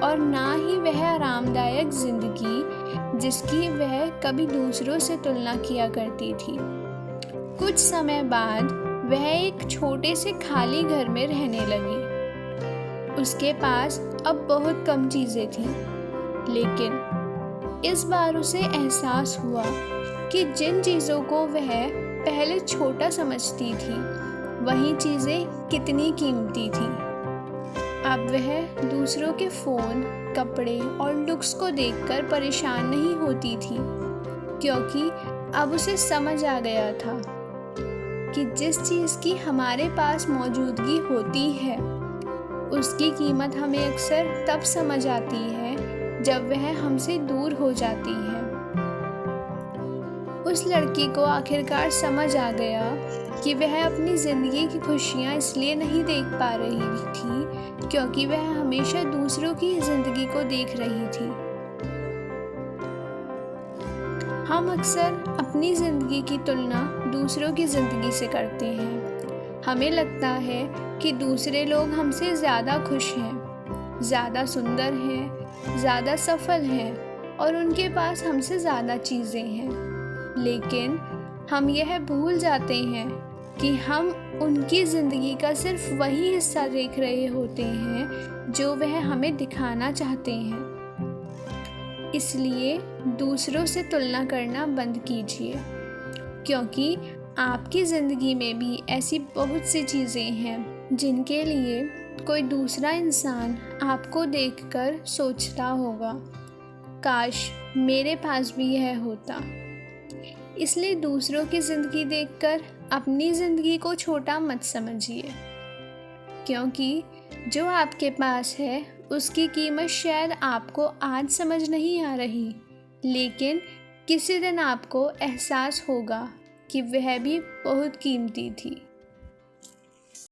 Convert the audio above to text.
और ना ही वह आरामदायक जिंदगी जिसकी वह कभी दूसरों से तुलना किया करती थी। कुछ समय बाद वह एक छोटे से खाली घर में रहने लगी। उसके पास अब बहुत कम चीज़ें थीं, लेकिन इस बार उसे एहसास हुआ कि जिन चीज़ों को वह पहले छोटा समझती थी वही चीज़ें कितनी कीमती थीं। अब वह दूसरों के फ़ोन, कपड़े और लुक्स को देखकर परेशान नहीं होती थी, क्योंकि अब उसे समझ आ गया था कि जिस चीज़ की हमारे पास मौजूदगी होती है उसकी कीमत हमें अक्सर तब समझ आती है जब वह हमसे दूर हो जाती है। उस लड़की को आखिरकार समझ आ गया कि वह अपनी ज़िंदगी की खुशियाँ इसलिए नहीं देख पा रही थी क्योंकि वह हमेशा दूसरों की ज़िंदगी को देख रही थी। हम अक्सर अपनी ज़िंदगी की तुलना दूसरों की ज़िंदगी से करते हैं। हमें लगता है कि दूसरे लोग हमसे ज़्यादा खुश हैं, ज़्यादा सुंदर हैं, ज़्यादा सफल हैं और उनके पास हमसे ज़्यादा चीज़ें हैं। लेकिन हम यह भूल जाते हैं कि हम उनकी ज़िंदगी का सिर्फ वही हिस्सा देख रहे होते हैं जो वह हमें दिखाना चाहते हैं। इसलिए दूसरों से तुलना करना बंद कीजिए, क्योंकि आपकी ज़िंदगी में भी ऐसी बहुत सी चीज़ें हैं जिनके लिए कोई दूसरा इंसान आपको देखकर सोचता होगा, काश मेरे पास भी यह होता। इसलिए दूसरों की ज़िंदगी देखकर अपनी ज़िंदगी को छोटा मत समझिए, क्योंकि जो आपके पास है उसकी कीमत शायद आपको आज समझ नहीं आ रही, लेकिन किसी दिन आपको एहसास होगा कि वह भी बहुत कीमती थी।